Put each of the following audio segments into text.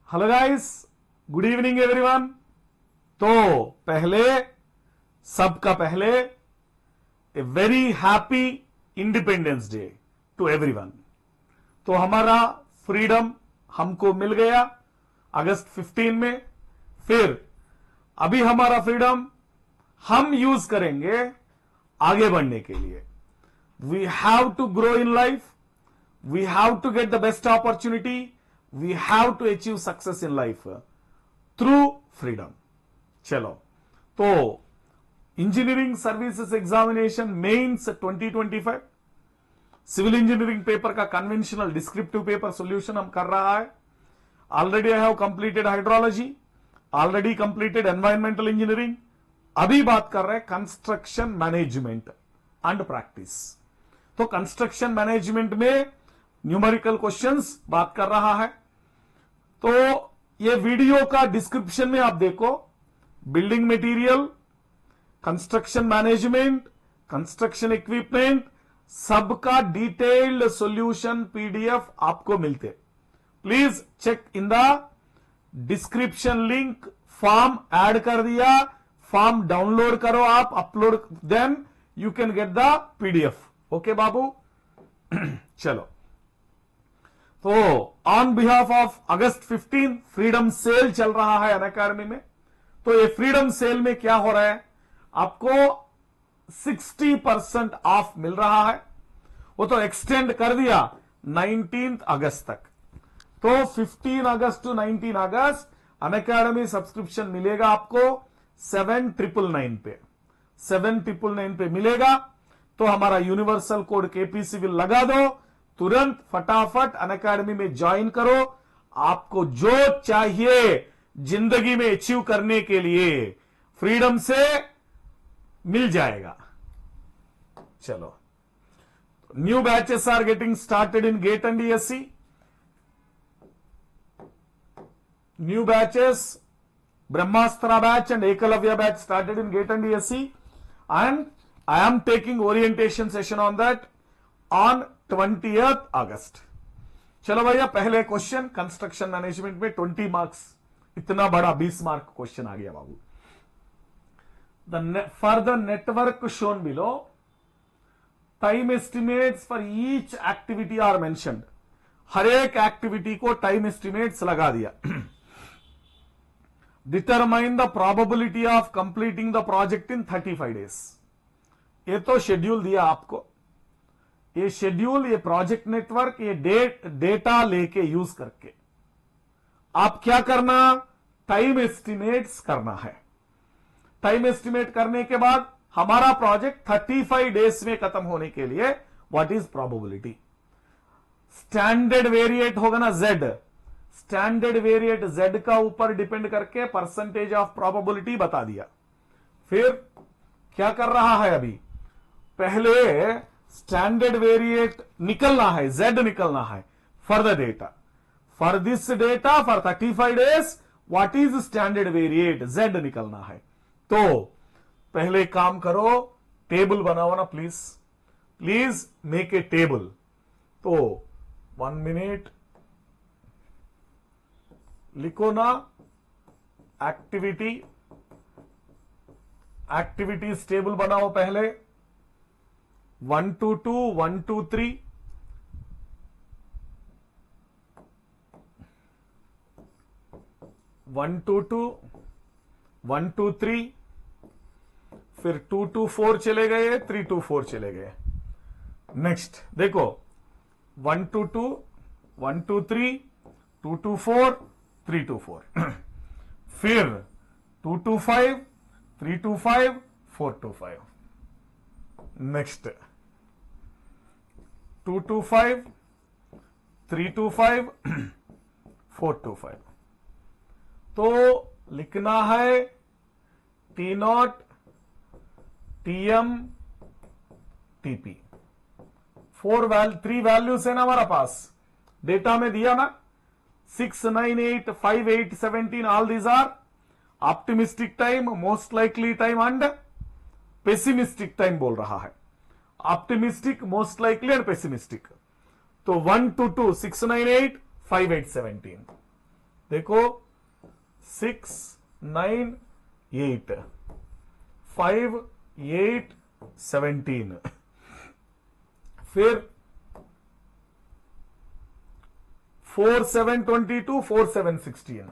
Hello guys, good evening everyone. तो पहले सबका पहले a very happy independence day to everyone. तो हमारा फ्रीडम हमको मिल गया अगस्त 15 में। फिर अभी हमारा फ्रीडम हम यूज करेंगे आगे बढ़ने के लिए। We have to grow in life, we have to get the best opportunity, we have to achieve success in life through freedom। चलो, तो engineering services examination mains 2025 civil engineering paper का conventional descriptive paper solution हम कर रहा है। Already I have completed hydrology, already completed environmental engineering. अभी बात कर रहे हैं कंस्ट्रक्शन मैनेजमेंट एंड प्रैक्टिस। तो कंस्ट्रक्शन मैनेजमेंट में न्यूमेरिकल क्वेश्चंस बात कर रहा है। तो ये वीडियो का डिस्क्रिप्शन में आप देखो, building material, construction management, construction equipment, सबका डिटेल्ड सॉल्यूशन पीडीएफ आपको मिलते। Please check in the description link. Form add कर दिया, फॉर्म डाउनलोड करो आप, upload, then you can get the PDF. Okay बाबू। चलो, तो on behalf of August 15 freedom sale चल रहा है अनअकैडमी में। तो ये फ्रीडम सेल में क्या हो रहा है, आपको 60% ऑफ मिल रहा है। वो तो एक्सटेंड कर दिया 19 अगस्त तक। तो 15 अगस्त टू 19 अगस्त अनअकैडमी सब्सक्रिप्शन मिलेगा आपको 7999 पे, 7999 पे मिलेगा। तो हमारा यूनिवर्सल कोड केपीसी विल लगा दो, तुरंत फटाफट अनअकैडमी में ज्वाइन करो। आपको जो चाहिए जिंदगी में अचीव करने के लिए फ्रीडम से मिल जाएगा। चलो, new batches are getting started in GATE and DSC. New batches, Brahmastra batch and Ekalavya batch started in GATE and DSC, and I am taking orientation session on that on 20th August। चलो भैया, पहले question construction management में 20 marks, इतना बड़ा 20 mark question आ गया बाबू। For the network shown below, time estimates for each activity are mentioned. हर एक एक्टिविटी को टाइम एस्टिमेट्स लगा दिया। Determine the probability of completing the project in 35 days. ये तो शेड्यूल दिया आपको। ये शेड्यूल, ये प्रोजेक्ट नेटवर्क, ये डेटा लेके यूज करके आप क्या करना, टाइम एस्टिमेट्स करना है। टाइम एस्टिमेट करने के बाद हमारा प्रोजेक्ट 35 डेज में खत्म होने के लिए what is probability. Standard variate होगा ना Z, स्टैंडर्ड वेरिएट Z का ऊपर डिपेंड करके परसेंटेज ऑफ प्रोबेबिलिटी बता दिया। फिर क्या कर रहा है, अभी पहले स्टैंडर्ड वेरिएट निकलना है, Z निकलना है for the data. For this data for 35 days what is standard variate, Z निकलना है। तो पहले काम करो, टेबल बनाओ ना please, please make a table. तो 1 मिनट लिखो ना, एक्टिविटीज टेबल बनाओ पहले। 1 to 2, 1 to 3, 1 to 2, 1 to 3, फिर 2 to 4 चले गए, 3 to 4 चले गए। नेक्स्ट देखो, 1 to 2, 1 to 3, 2 to 4, 3 to 4 फिर 2 to 5, 3 to 5, 4 to 5। Next 2 to 5, 3 to 5, 4 to 5। तो लिखना है T0, TM, TP। 3 वैल्यूज है ना हमारा पास, डेटा में दिया ना, 6, 9, 8, 5, 8, 17, all these are optimistic time, most likely time and pessimistic time बोल रहा है। Optimistic, most likely and pessimistic. तो 1 to 2, 6, 9, 8, 5, 8, 17। देखो 6 9 8 5 8 17, फिर 4 7 22 4 7 16,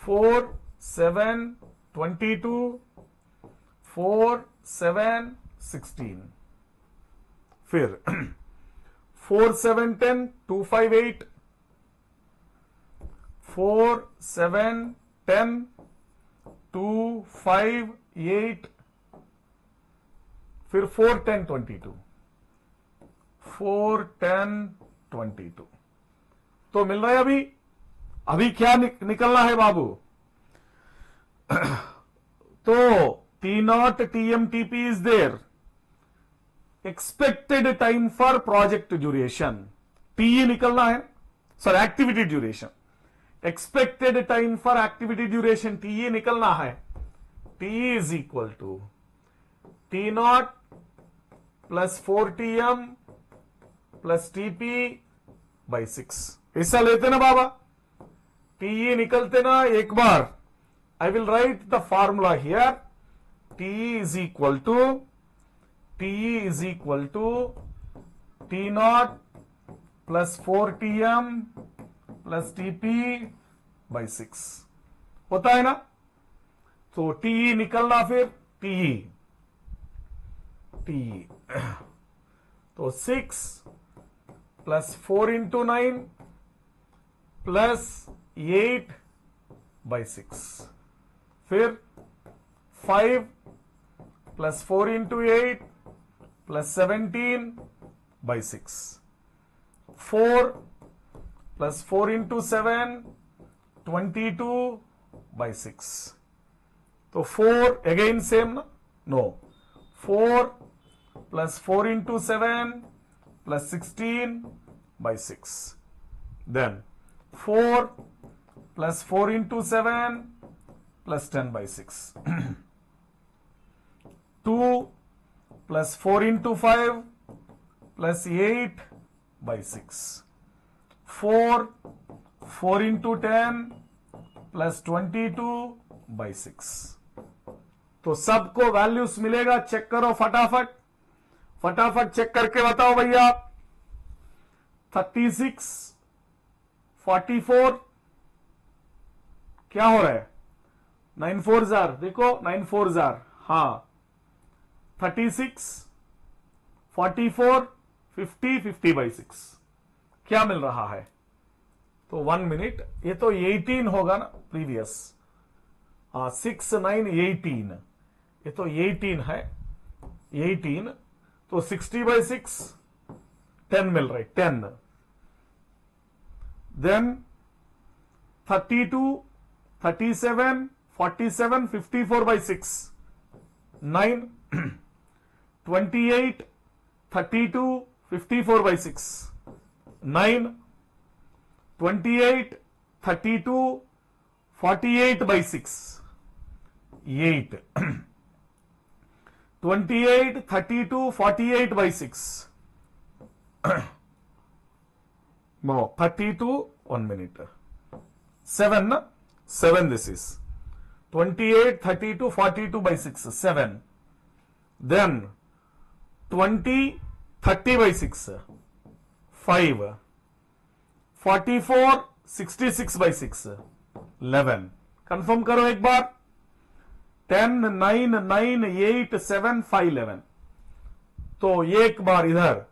4 7 22 4 7 16, फिर 4 7 10 2 5 8, 4 7 10 2 5 8, फिर 4 10 22, 4 10 22। तो मिल रहा है अभी। अभी क्या निकलना है बाबू? तो T0 TMTP is there. Expected time for project duration TE निकलना है, sorry activity duration. Expected time for activity duration TE निकलना है। TE is equal to T0 plus 4TM plus TP by 6। ऐसा लेते ना बाबा, TE निकलते ना एक बार। I will write the formula here. TE is equal to T0 plus 4TM plus TP by 6 होता है ना। तो TE निकलना, फिर TE तो 6 प्लस 4 इंटू 9 प्लस 8 बाई 6, फिर 5 plus 4 into 8 plus 17 by 6, 4 plus 4 into 7 22 by 6। तो 4 अगेन सेम ना, no 4 plus 4 into 7 plus 16 by 6, then 4 plus 4 into 7 plus 10 by 6, 2 plus 4 into 5 plus 8 by 6, 4 into 10 plus 22 by 6। तो सबको values मिलेगा, check करो फटाफट check करके बताओ भैया। 36 44 क्या हो रहा है? 9 4 जार, देखो 9 4 जार, हाँ 36 44 50 50 बाई 6 क्या मिल रहा है? तो 1 मिनट, ये तो 18 होगा ना प्रीवियस। 6 9 18, ये तो 18 है, 18 तो 60 बाई 6 10 मिल रहा है, 10। Then 32 37 47 54 by 6 9, 28 32 54 by 6 9, 28 32 48 by 6 8, 28 32 48 by 6 no 32 1 minute 7 na 7 this is 28 32 42 by 6 7, then 20 30 by 6 5, 44 66 by 6 11। Confirm करो एक बार। 10 9 9 8 7 5 11। तो एक बार इधर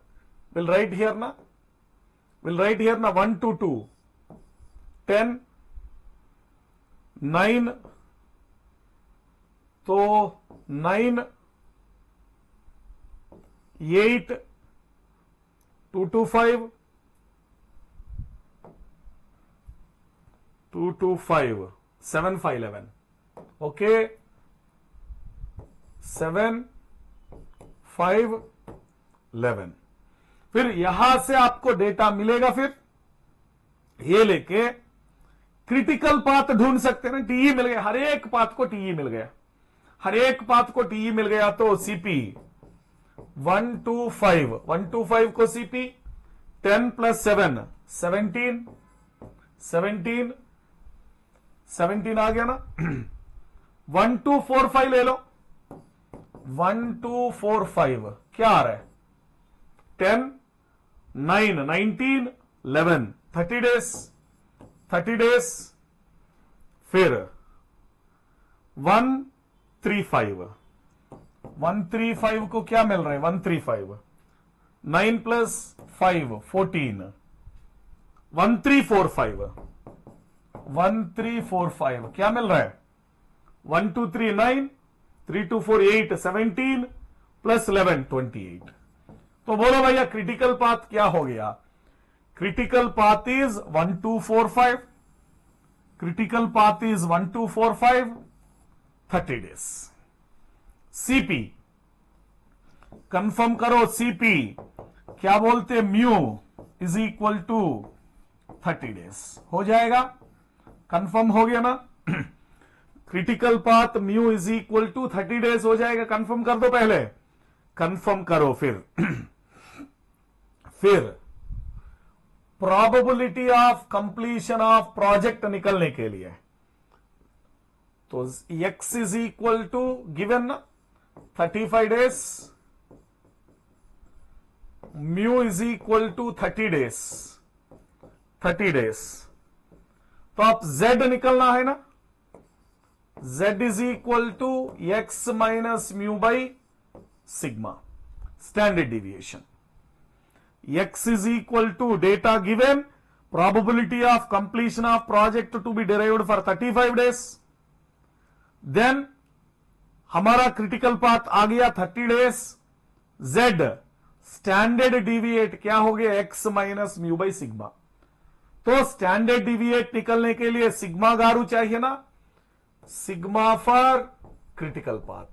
विल राइट हियर ना, 1 to 2 10 9, तो 9 8 2 to 5 2 to 5 7 5 11 ओके 7 5 11। फिर यहां से आपको डेटा मिलेगा, फिर ये लेके क्रिटिकल पाथ ढूंढ सकते हैं ना। टीई मिल गया, हर एक पाथ को टीई मिल गया, हर एक पाथ को टीई मिल गया। तो सीपी 1 to 5 को सीपी 10 plus 7 17, 17 17 आ गया ना। 1 2 4 5 ले लो। 1 2 4 5 क्या आ रहा है? 10 9 19 11 30 डेज 30 डेज। फिर 135 135 को क्या मिल रहा है? 135 9 प्लस 5 14 1345 1345 क्या मिल रहा है? 1 2 3 9 3 2 4 8 17 प्लस 11 28। तो बोलो भैया क्रिटिकल पाथ क्या हो गया? Critical path is 1 2 4 5। Critical path is 1 2 4 5 30 days. CP confirm करो। सीपी क्या बोलते? Mu is equal to 30 days. हो जाएगा? कंफर्म हो गया ना? Critical path mu is equal to 30 days हो जाएगा। कंफर्म कर दो पहले। कंफर्म करो फिर। फिर probability of completion of project निकलने के लिए तो x is equal to given ना 35 days, mu is equal to 30 days 30 days. तो आप z निकलना है ना। z is equal to x minus mu by sigma standard deviation. x is equal to data given, probability of completion of project to be derived for 35 days. Then हमारा critical path आ गया 30 days. z standard deviate क्या हो गया? x minus mu by sigma. तो standard deviate निकलने के लिए sigma गारू चाहिए ना। Sigma for critical path.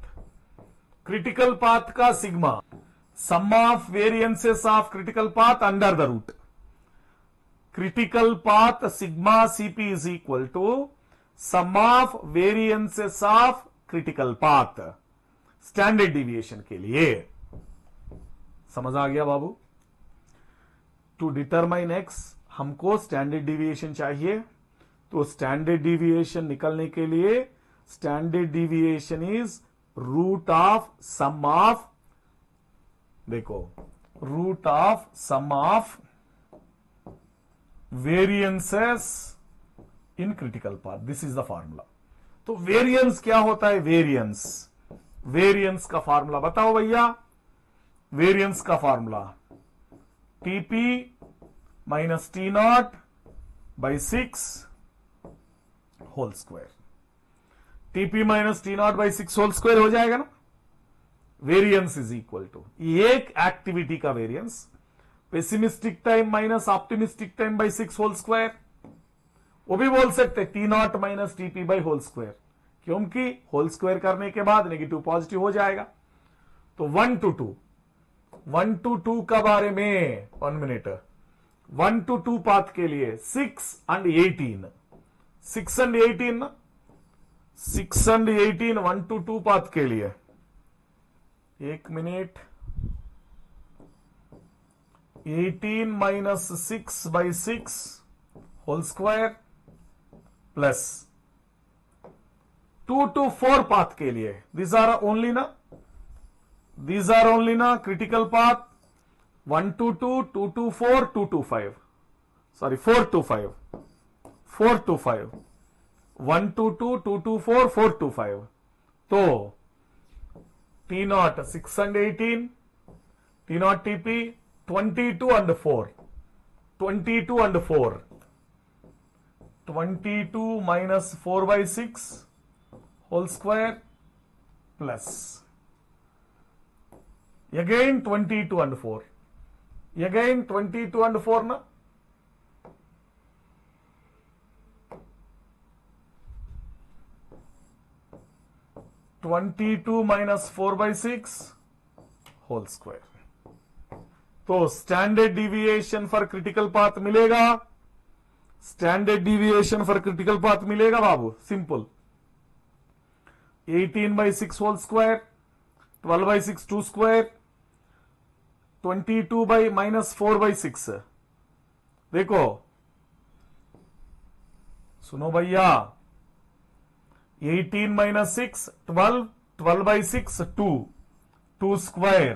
Critical path का sigma sum of variances of critical path under the root. Critical path sigma Cp is equal to sum of variances of critical path. Standard deviation के लिए समझ आ गया बाबू? To determine x हमको standard deviation चाहिए। तो standard deviation निकलने के लिए standard deviation is root of sum of, देखो, root of sum of variances in critical path. This is the formula. तो वेरियंस क्या होता है? वेरियंस का फॉर्मूला बताओ भैया। वेरियंस का formula TP minus T nought by 6 whole square. TP minus T nought by 6 whole square हो जाएगा ना। वेरियंस इज इक्वल टू एक एक्टिविटी का variance pessimistic time minus optimistic time by 6 whole square. वो भी बोल सकते T nought minus TP by whole square, क्योंकि होल स्क्वायर करने के बाद नेगेटिव पॉजिटिव हो जाएगा। तो 1 to 2 का बारे में 1 मिनट। 1 to 2 पाथ के लिए 6 and 18 6 and 18 ना। 6 and 18 1 to 2 पाथ के लिए 1 minute. 18 minus 6 by 6 whole square plus 2 to 4 path के लिए these are only ना critical path 1 to 2 2 to 4 2 to 5 sorry 4 to 5 4 to 5 1 to 2 2 to 4 4 to 5। तो T naught 6 and 18 T naught TP 22 and 4 22 and 4 22 minus 4 by 6 whole square plus again 22 and 4 again 22 and 4 na 22 minus 4 by 6 whole square। तो standard deviation for critical path मिलेगा। Standard deviation for critical path मिलेगा बाबू। Simple 18 by 6 whole square 12 by 6 2 square 22 by minus 4 by 6। देखो सुनो भैया, 18 minus 6 12, 12 by 6 2, 2 square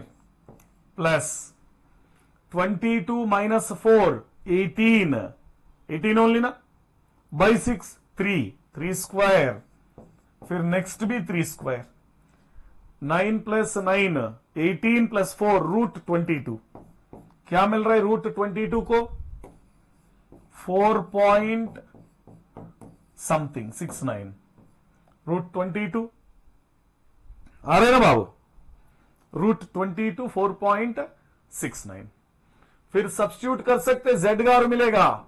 plus 22 minus 4 18, 18 only ना, by 6 3, 3 square, फिर next भी 3 स्क्वायर, 9 प्लस 9 18 प्लस 4 रूट 22, क्या मिल रहा है रूट 22 को? 4 पॉइंट समथिंग 69 रूट 22 आ रहे ना बाबू, रूट 22 4.69। फिर सब्स्टिट्यूट कर सकते, जेड गार मिलेगा,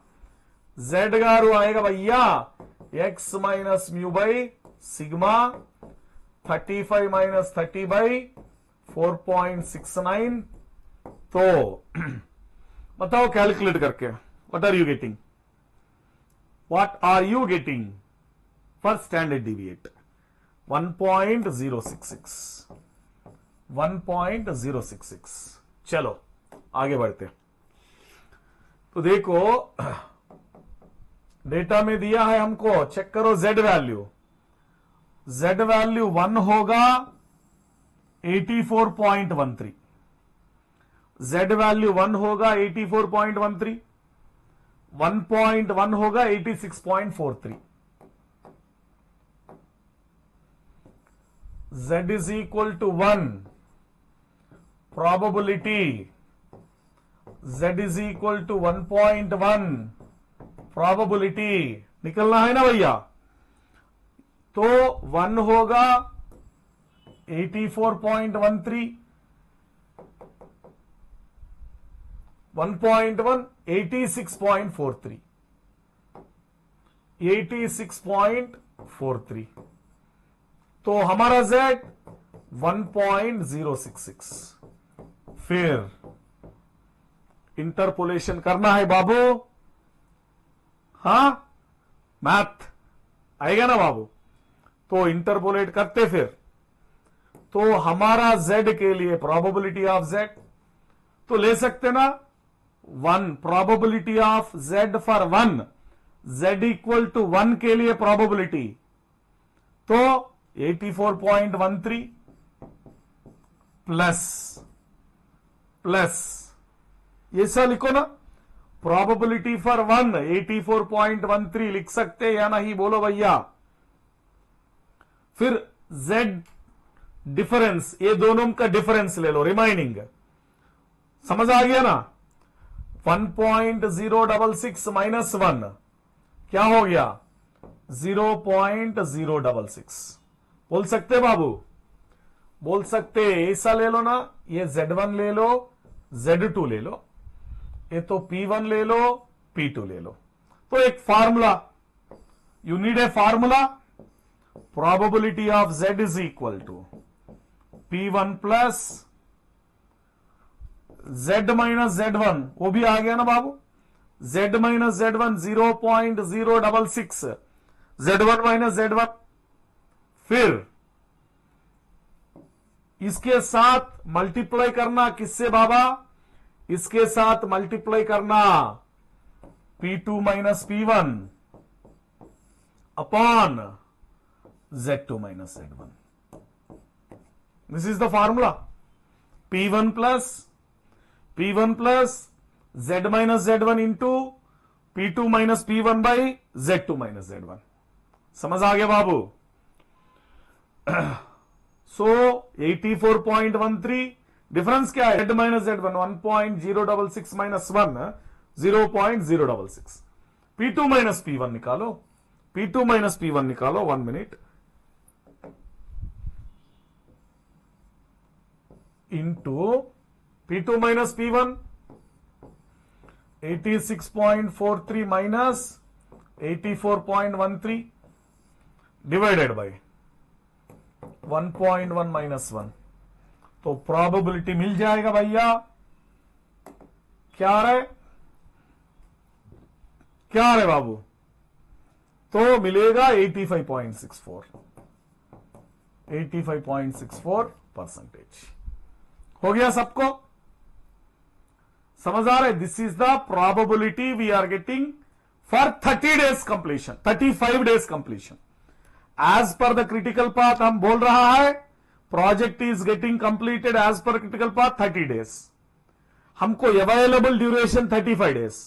जेड गार आएगा भैया X minus mu by sigma 35 minus 30 by 4.69। तो बताओ कैलकुलेट करके, what are you getting, what are you getting for standard deviate? 1.066, 1.066। चलो आगे बढ़ते। तो देखो डेटा में दिया है हमको, चेक करो जेड वैल्यू, जेड वैल्यू 1 होगा 84.13, जेड वैल्यू 1 होगा 84.13, 1.1 होगा 86.43, z is equal to 1, probability z is equal to 1.1, probability निकलना है ना भैया, तो 1 होगा 84.13, 1.1 86.43, 86.43, तो हमारा z 1.066। फिर इंटरपोलेशन करना है बाबू, हां मैथ आएगा ना बाबू, तो इंटरपोलेट करते फिर, तो हमारा z के लिए प्रोबेबिलिटी ऑफ z तो ले सकते ना 1, probability of z for 1, z equal to 1 के लिए प्रोबेबिलिटी तो 84.13 प्लस ये सब लिखो ना, प्रोबेबिलिटी फॉर 1 84.13 लिख सकते या नहीं, बोलो भैया। फिर z डिफरेंस, ये दोनों का डिफरेंस ले लो, रिमाइनिंग समझ आ गया ना, 1.066 माइनस 1 क्या हो गया 0.066, बोल सकते बाबू, बोल सकते, ऐसा ले लो ना, ये Z1 ले लो, Z2 ले लो, ये तो P1 ले लो, P2 ले लो, तो एक formula, you need a formula, probability of Z is equal to P1 plus Z minus Z1, वो भी आ गया ना बाबू, Z minus Z1 0.066, Z1 minus Z1, फिर इसके साथ मल्टीप्लाई करना, किससे बाबा, इसके साथ मल्टीप्लाई करना P2 minus P1 upon Z2 minus Z1, this is the formula, P1 plus Z minus Z1 into P2 minus P1 by Z2 minus Z1, समझ आ गया बाबू। सो 84.13 डिफरेंस क्या है, Z minus Z1 1.066 minus 1 0.066, P2 minus P1 निकालो, P2 minus P1 निकालो, 1 minute, into P2 minus P1 86.43 minus 84.13 divided by 1.1 minus 1, तो probability मिल जाएगा भैया, क्या आ रहा है, क्या आ रहा है बाबू, तो मिलेगा 85.64%। हो गया सबको, समझ आ रहा है, this is the probability we are getting for 30 days completion, 35 days completion. As per the critical path हम बोल रहा है project is getting completed as per critical path 30 days. हमको available duration 35 days.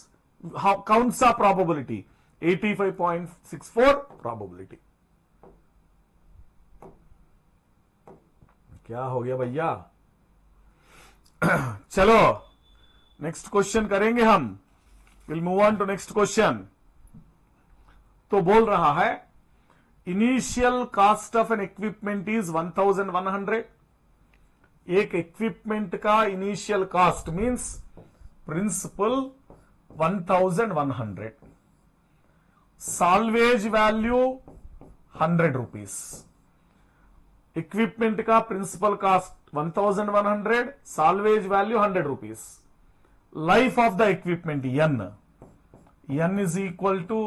कौन सा probability? 85.64 probability. क्या हो गया भैया? चलो नेक्स्ट क्वेश्चन करेंगे हम. Will move on to next question. तो बोल रहा है initial cost of an equipment is 1100. एक इक्विपमेंट का initial cost means principal 1100. Salvage value 100 rupees. Equipment का principal cost 1100, salvage value 100 rupees. Life of the equipment n is equal to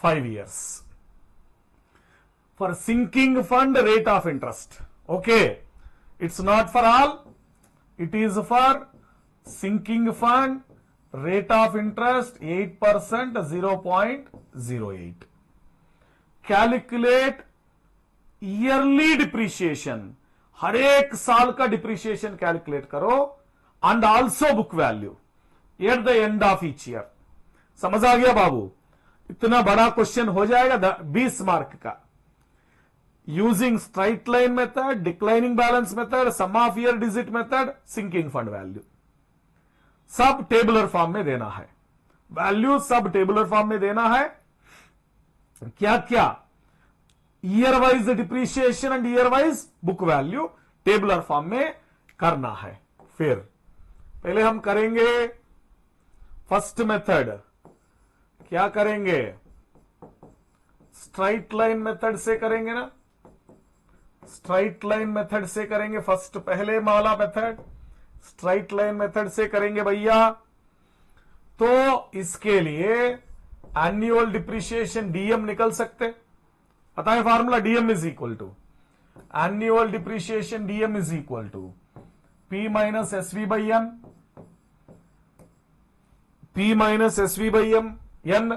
5 years. For sinking fund rate of interest, okay, it's not for all, it is for sinking fund rate of interest 8%, 0.08. Calculate yearly depreciation, हर एक साल का depreciation calculate करो, and also book value at the end of each year. समझ आ गया बाबू? इतना बड़ा question हो जाएगा 20 मार्क का. Using straight line method, declining balance method, sum of year digit method, sinking fund value, सब टेबुलर फॉर्म में देना है. वैल्यू सब टेबुलर फॉर्म में देना है. क्या क्या? Year wise depreciation and year wise book value tabular form में करना है. फिर पहले हम करेंगे फर्स्ट मेथड. क्या करेंगे? स्ट्राइट लाइन मेथड से करेंगे ना. स्ट्राइट लाइन मेथड से करेंगे. फर्स्ट पहले वाला मेथड स्ट्राइट लाइन मेथड से करेंगे भैया. तो इसके लिए एनुअल डिप्रिसिएशन डीएम निकल सकते. पता है formula? DM is equal to annual depreciation, DM is equal to P minus SV by N, P minus SV by N.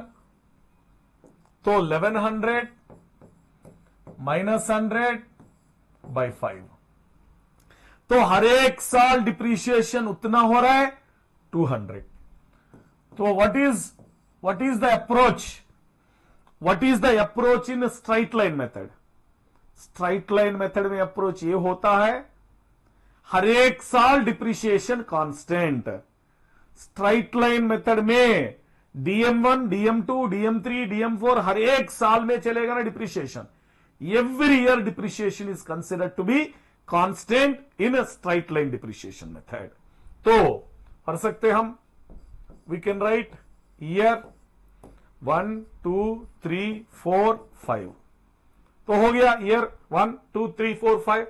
तो 1100 माइनस 100 बाई 5. तो हर एक साल डिप्रिसिएशन उतना हो रहा है 200. तो what is the approach? What is the approach in straight line method? Straight line method में अप्रोच ये होता है हर एक साल depreciation constant. Straight line method में DM1, DM2, DM3, DM4 हर एक साल में चलेगा ना depreciation. Every year depreciation is considered to be constant in straight line depreciation method. तो पढ़ सकते हम. We can write year 1, 2, 3, 4, 5. तो हो गया ईयर 1, 2, 3, 4, 5.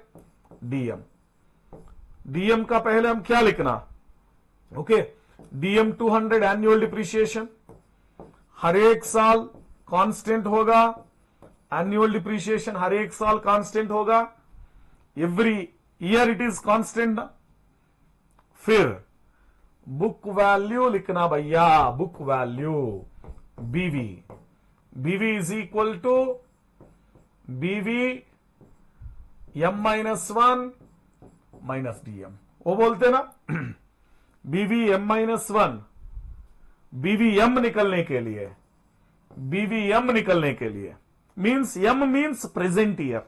डीएम का पहले हम क्या लिखना? ओके, डीएम 200 एनुअल डिप्रिसिएशन हर एक साल कांस्टेंट होगा. एनुअल डिप्रिसिएशन हर एक साल कांस्टेंट होगा. Every year it is constant. फिर बुक वैल्यू लिखना भैया. बुक वैल्यू बीवी इज इक्वल टू बीवी एम माइनस 1 माइनस डीएम. वो बोलते ना बीवी एम माइनस 1, बीवीएम निकलने के लिए, बीवीएम निकलने के लिए means M means present year.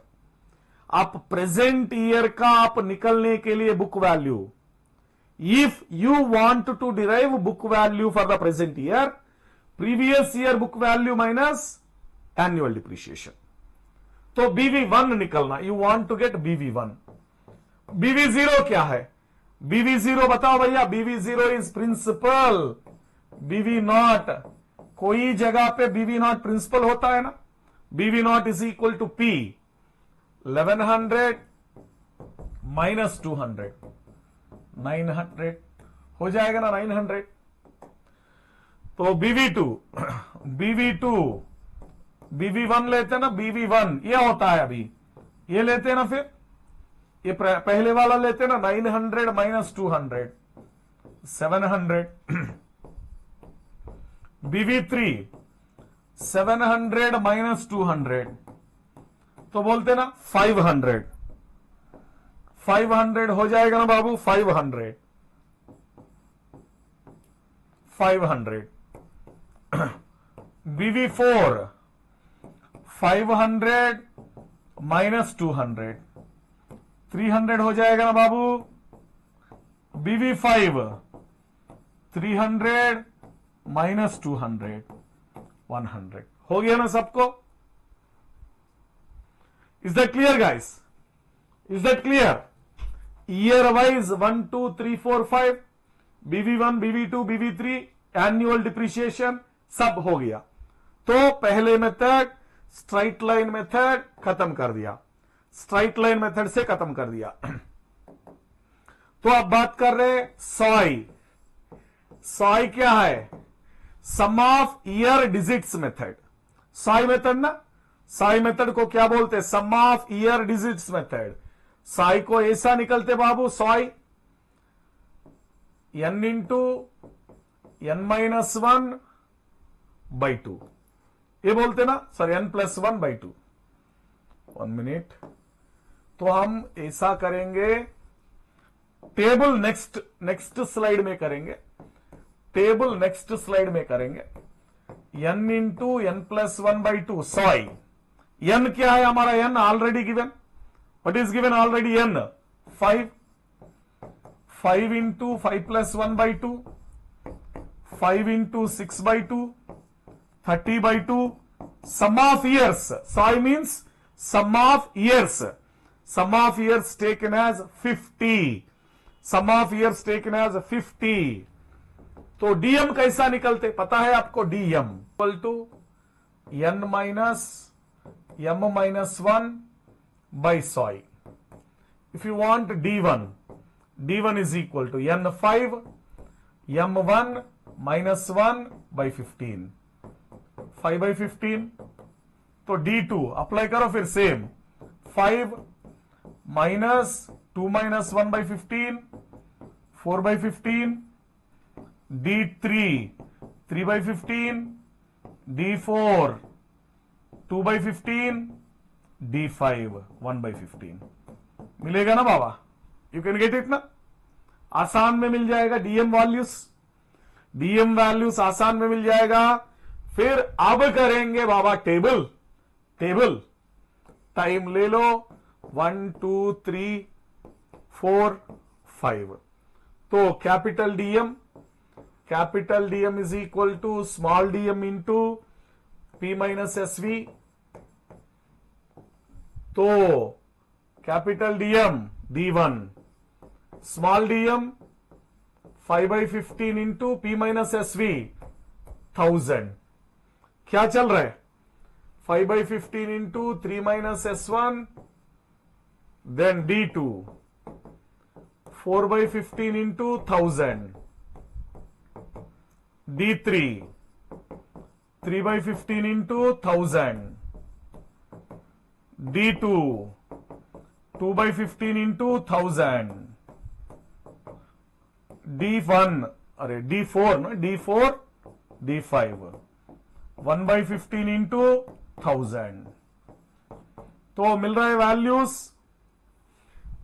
आप प्रेजेंट ईयर का आप निकलने के लिए book value, if you want to derive book value for the present year, previous year book value minus annual depreciation. तो BV1 निकलना. You want to get BV1. BV0 क्या है? BV0 बताओ भैया. BV0 is principal. BV0 कोई जगह पे BV0 principal होता है ना. BV0 is equal to P 1100 minus 200 900 हो जाएगा ना. 900. तो BV2 BV1 लेते हैं ना. BV1 ये होता है अभी. ये लेते हैं ना. फिर ये पहले वाला लेते हैं ना. 900 माइनस 200 700. BV3 700 माइनस 200, तो बोलते ना 500, 500 हो जाएगा ना बाबू, 500 BV4 500 माइनस 200, 300 हो जाएगा ना बाबू। BV5 300 माइनस 200, 100 हो गया ना सबको। Is that clear guys? Is that clear? Year wise 1 2 3 4 5, BV1 BV2 BV3 annual depreciation सब हो गया। तो पहले मेथड स्ट्राइट लाइन मेथड खत्म कर दिया, स्ट्राइट लाइन मेथड से खत्म कर दिया। तो अब बात कर रहे सॉय। सॉय क्या है? Sum of year digits method. SOY method ना, सॉय मेथड को क्या बोलते? Sum of year digits method. SOY को ऐसा निकलते बाबू, SOY n into n minus 1 by 2, ये बोलते ना sir, n plus 1 by 2। 1 minute, तो हम ऐसा करेंगे, टेबल नेक्स्ट स्लाइड में करेंगे, टेबल नेक्स्ट स्लाइड में करेंगे। n into n plus 1 by 2 SOY. n क्या है हमारा? n already given. What is given already? n 5, 5 into 5 plus 1 by 2, 5 into 6 by 2, 30 by 2। Sum of years, SOY means sum of years, sum of years taken as 50, sum of years taken as 50। तो DM कैसा निकलते पता है आपको? DM equal to n minus m minus 1 by soy. If you want D1, D1 is equal to n5 m1 minus 1 by 15, 5 by 15। तो D2 apply करो फिर same, 5 minus 2 minus 1 by 15, 4 by 15। D3 3 by 15, D4 2 by 15, D5 1 by 15। मिलेगा ना बाबा? You can get it ना? आसान में मिल जाएगा DM values, DM values आसान में मिल जाएगा। फिर अब करेंगे बाबा टेबल, टेबल टाइम ले लो, 1 2 3 4 5। तो capital DM is equal to small DM into P minus SV. तो capital DM D1, small DM 5 by 15 into P minus SV 1000। क्या चल रहा है? 5 by 15 into 3 minus S1, then D2 4 by 15 into 1000, D3 3 by 15 into 1000, D2 2 by 15 into 1000, D1 अरे D4 ना, D4 D5 1 by 15 into 1000। तो मिल रहा है वैल्यूज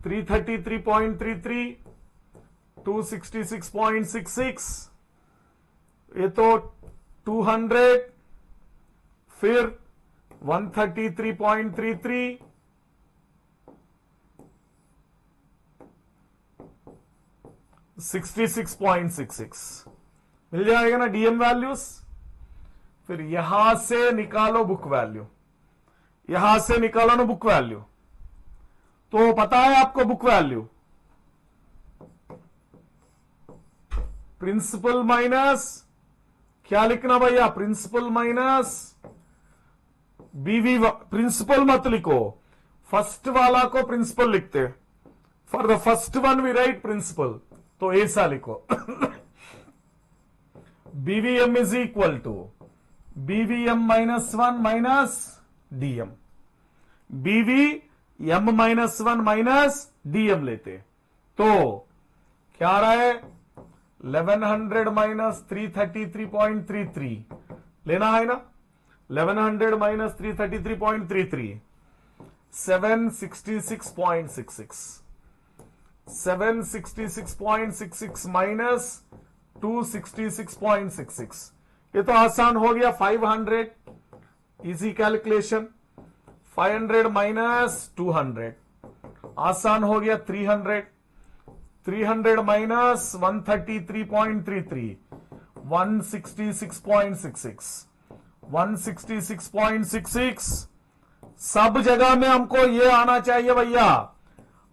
333.33, 266.66, ये तो 200, फिर 133.33, 66.66 मिल जाएगा ना डीएम वैल्यूज। फिर यहां से निकालो बुक वैल्यू, यहां से निकालो ना बुक वैल्यू। तो पता है आपको बुक वैल्यू? प्रिंसिपल माइनस क्या लिखना भैया? प्रिंसिपल माइनस बीवी। प्रिंसिपल मत लिखो, फर्स्ट वाला को प्रिंसिपल लिखते। For the first one we write principal, तो ऐसा लिखो BVM is equal to BVM minus 1 minus DM. BVM minus 1 minus DM लेते तो क्या आ रहा है? 1100 माइनस 333.33 लेना है ना। 1100 माइनस 333.33 766.66 766.66 माइनस 266.66 ये तो आसान हो गया। 500 इजी कैलकुलेशन। 500 माइनस 200 आसान हो गया। 300 300 माइनस 133.33 166.66 166.66 सब जगह में हमको ये आना चाहिए भैया।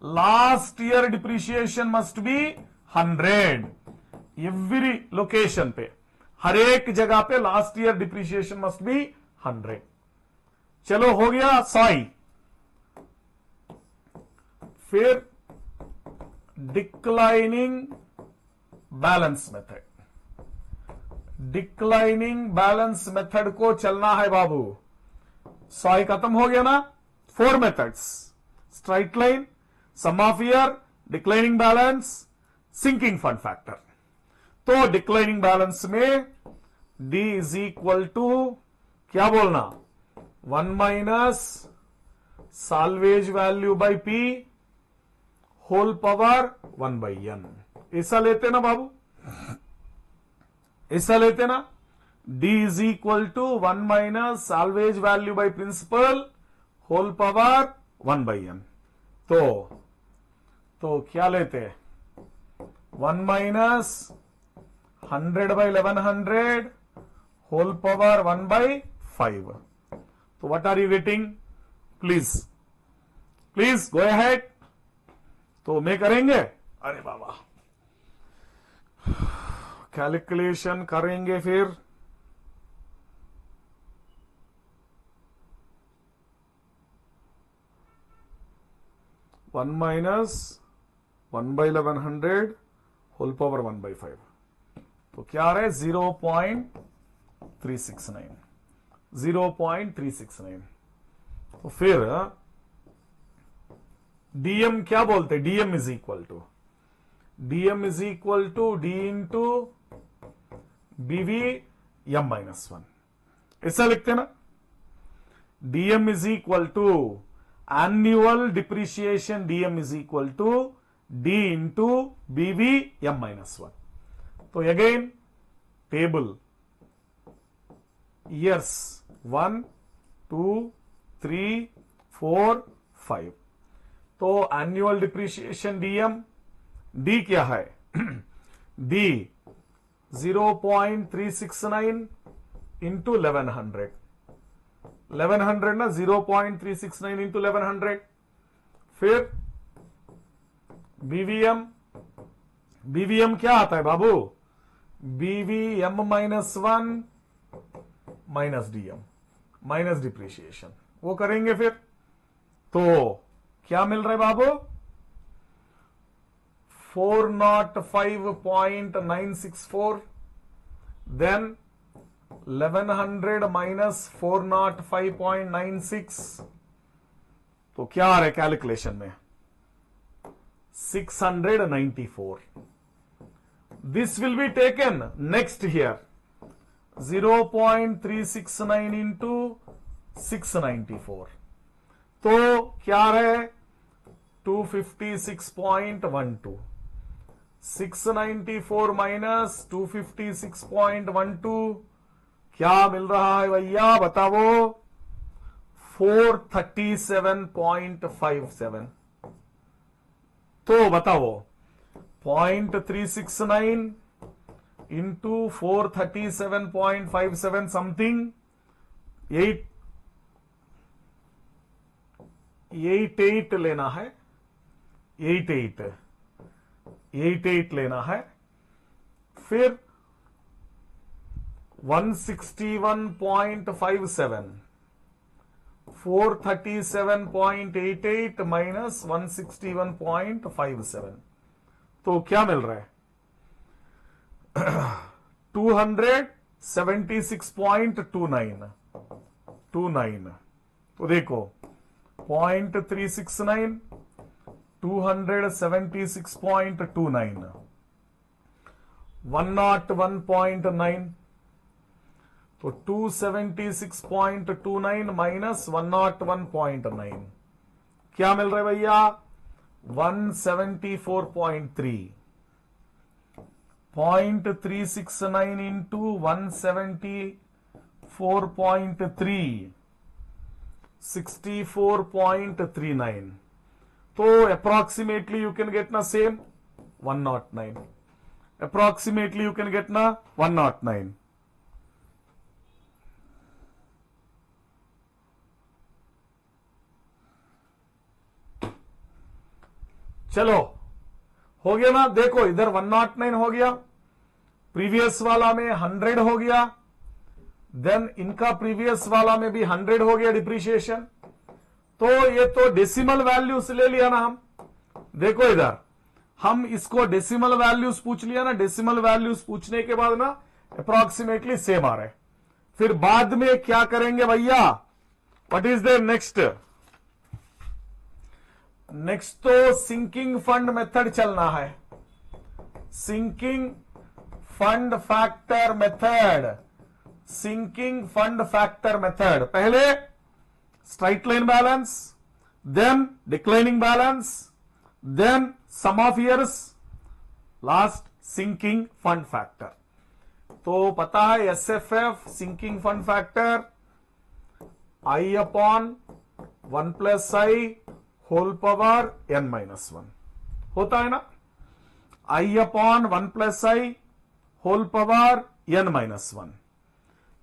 Last year depreciation must be 100 every location पे, हर एक जगह पे last year depreciation must be 100। चलो हो गया 100। फिर declining balance method. Declining balance method को चलना है बाबू। 100 खत्म हो गया ना। 4 methods, straight line, sum of year, declining balance, sinking fund factor. तो डिक्लाइनिंग बैलेंस में D इज इक्वल टू क्या बोलना, 1 minus salvage value by P whole power 1 by N। ऐसा लेते ना बाबू, ऐसा लेते ना। D is equal to 1 minus salvage value by principal whole power 1 by N। तो क्या लेते हैं, 1 minus 100 by 1100 whole power 1 by 5। तो what are you getting, please go ahead. तो मैं करेंगे, अरे बाबा कैलकुलेशन करेंगे। फिर one minus 1 by 1100 whole power 1 by 5। तो क्या आ रहा है, 0.369 0.369। तो फिर डीएम क्या बोलते हैं, DM is equal to D into BV M minus 1। ऐसा लिखते ना। DM is equal to annual depreciation, DM is equal to D into BV M minus 1। तो अगेन टेबल ईयर्स 1 2 3 4 5। तो एनुअल डिप्रिसिएशन डीएम, डी क्या है, D 0.369 into 1100 ना, 0.369 into 1100। फिर BVM क्या आता है बाबू, BVM minus 1 minus DM minus depreciation, वो करेंगे। फिर तो क्या मिल रहा है बाबू, 405.964 देन 1100 माइनस 405.96। तो क्या आ रहा है कैलकुलेशन में, 694। This will be taken next here 0.369 into 694। तो क्या आ रहा है, 256.12। 694 माइनस 256.12 क्या मिल रहा है भैया बताओ, 437.57। तो बताओ 0.369 इंटू 437.57 समथिंग 88 लेना है, 88 लेना है। फिर 161.57, 437.88 माइनस 161.57। तो क्या मिल रहा है, 276.29। तो देखो 0.369 276.29 101.9, तो 276.29 माइनस 101.9 क्या मिल रहा है भैया? 174.3. 0.369 इंटू 174.3, 64.39. तो अप्रोक्सीमेटली यू कैन गेट ना same 109. Approximately you can gate ना 109. चलो हो गया ना? देखो इधर 109 हो गया, प्रीवियस वाला में 100 हो गया, देन इनका प्रीवियस वाला में भी 100 हो गया डिप्रिशिएशन. तो ये तो डेसिमल वैल्यूज ले लिया ना हम. देखो इधर हम इसको डेसिमल वैल्यूज पूछ लिया ना. डेसिमल वैल्यूज पूछने के बाद ना अप्रोक्सीमेटली सेम आ रहे. फिर बाद में क्या करेंगे भैया? What is the next? Next तो सिंकिंग फंड मेथड चलना है. Sinking fund factor method. Sinking fund factor method. पहले straight line balance, then declining balance, then sum of years, last sinking fund factor. तो पता है SFF sinking fund factor I upon 1 plus I whole power n minus 1 होता है ना. I upon 1 plus I whole power n minus 1.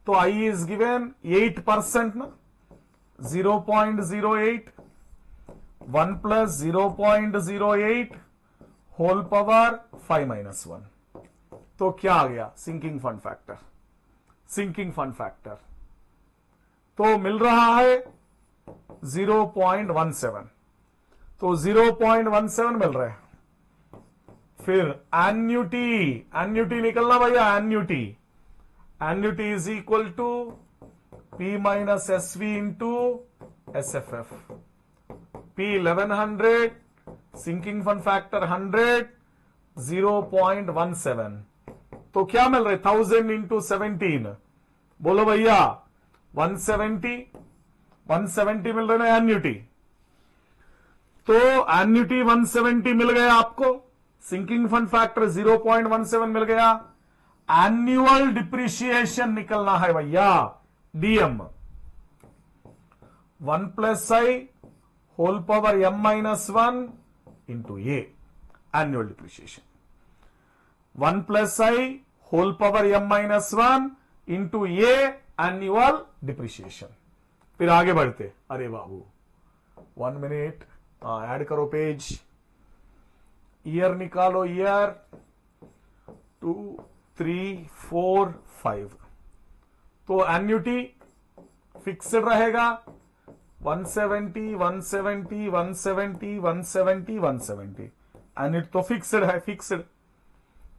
तो I is given 8% ना, 0.08, 1 plus 0.08 whole power 5 minus 1. तो क्या आ गया? Sinking fund factor. Sinking fund factor तो मिल रहा है 0.17. तो 0.17 मिल रहा है. फिर एन्युटी, एन्युटी निकलना भैया. Annuity, annuity is equal to P minus SV into SFF. P 1100, sinking fund factor 100, 0.17. तो क्या मिल रहा है? 1000 इंटू 17. बोलो भैया 170. 170 मिल रहा है एन्युटी. तो एन्युटी 170 मिल गया आपको. सिंकिंग फंड फैक्टर 0.17 मिल गया. एन्युअल डिप्रिशिएशन निकलना है भैया. DM 1 plus I whole power m minus 1 into ये annual depreciation. 1 plus I whole power m minus 1 into ये एन्युअल डिप्रिशिएशन. फिर आगे बढ़ते. अरे बाबू 1 मिनट, ऐड करो पेज. ईयर निकालो. ईयर 2, 3, 4, 5. तो एन्युटी फिक्स्ड रहेगा 170, 170, 170, 170, 170. एन्युटी तो फिक्स्ड है. फिक्स्ड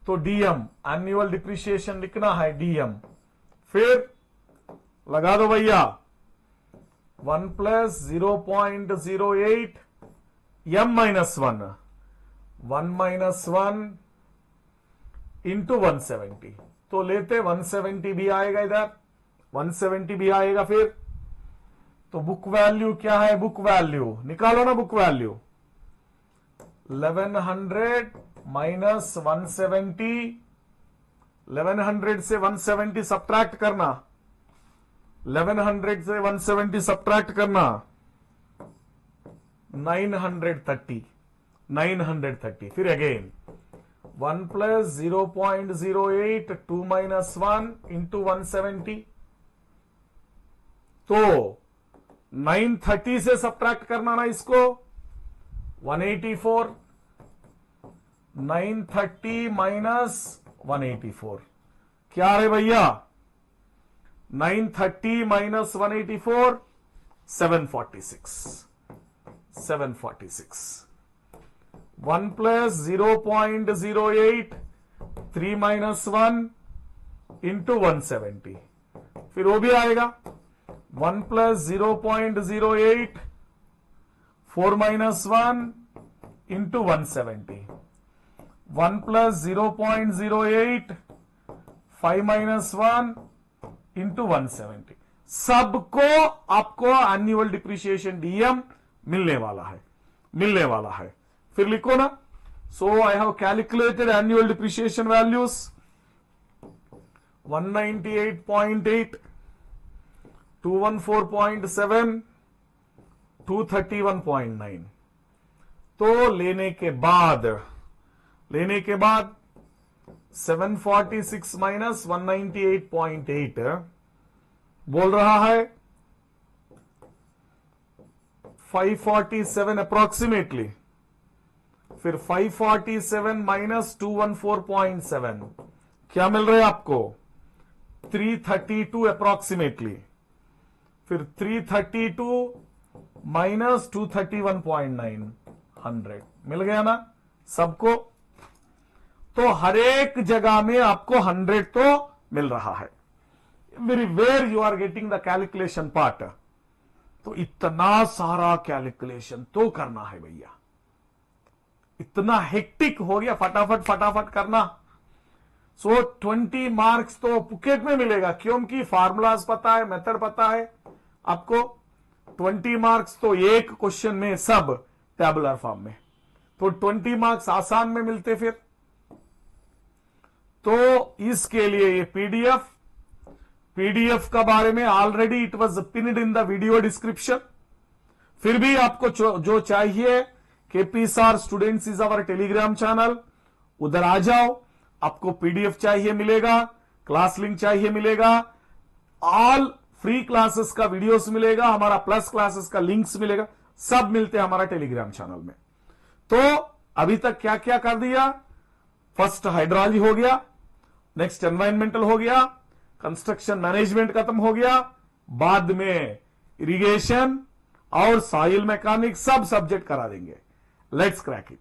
तो DM एनुअल डिप्रिशिएशन लिखना है. DM फिर लगा दो भैया 1 plus 0.08 m minus 1, 1 minus 1 into 170. तो लेते 170 भी आएगा इधर. 170 भी आएगा. फिर तो बुक वैल्यू क्या है? बुक वैल्यू निकालो ना. Book value 1100 minus 170. 1100 से 170 सब्ट्रैक्ट करना. 1100 से 170 सब्ट्रैक्ट करना. 930. 930. फिर अगेन 1 प्लस 0.08 2 माइनस 1 इंटू 170. तो 930 से सब्ट्रैक्ट करना ना इसको. 184. 930 माइनस 184 क्या है भैया? 930 माइनस 184 746. 746. 1 plus 0.08 3 minus 1 into 170. फिर वो भी आएगा 1 plus 0.08 4 minus 1 into 170. 1 plus 0.08 5 minus 1 into 170। सबको आपको एनुअल डिप्रिसिएशन डीएम मिलने वाला है। फिर लिखो ना, so I have calculated annual depreciation values 198.8, 214.7, 231.9। तो लेने के बाद 746 माइनस 198.8 बोल रहा है 547 अप्रोक्सीमेटली। फिर 547 माइनस 214.7 क्या मिल रहा है आपको? 332 अप्रोक्सीमेटली। फिर 332 माइनस 231.9 100 मिल गया ना सबको? तो हर एक जगह में आपको 100 तो मिल रहा है। Where you are getting the calculation part. तो इतना सारा कैलकुलेशन तो करना है भैया, इतना हेक्टिक हो गया, फटाफट करना। सो 20 मार्क्स तो पॉकेट में मिलेगा, क्योंकि फार्मूलाज पता है, मेथड पता है आपको। 20 मार्क्स तो एक क्वेश्चन में सब टैबुलर फॉर्म में, तो 20 मार्क्स आसान में मिलते। फिर तो इसके लिए ये पीडीएफ का बारे में already it was pinned in the video description. फिर भी आपको जो चाहिए, KPSR students is our Telegram channel, उधर आ जाओ। आपको पीडीएफ चाहिए मिलेगा, क्लास लिंक चाहिए मिलेगा, ऑल फ्री क्लासेस का वीडियोस मिलेगा, हमारा प्लस क्लासेस का लिंक्स मिलेगा, सब मिलते हैं हमारा टेलीग्राम चैनल में। तो अभी तक क्या क्या कर दिया? फर्स्ट हाइड्रोलॉजी हो गया, नेक्स्ट एनवायरमेंटल हो गया, कंस्ट्रक्शन मैनेजमेंट खत्म हो गया, बाद में इरिगेशन और सॉइल मैकेनिक्स सब सब्जेक्ट करा देंगे। Let's crack it.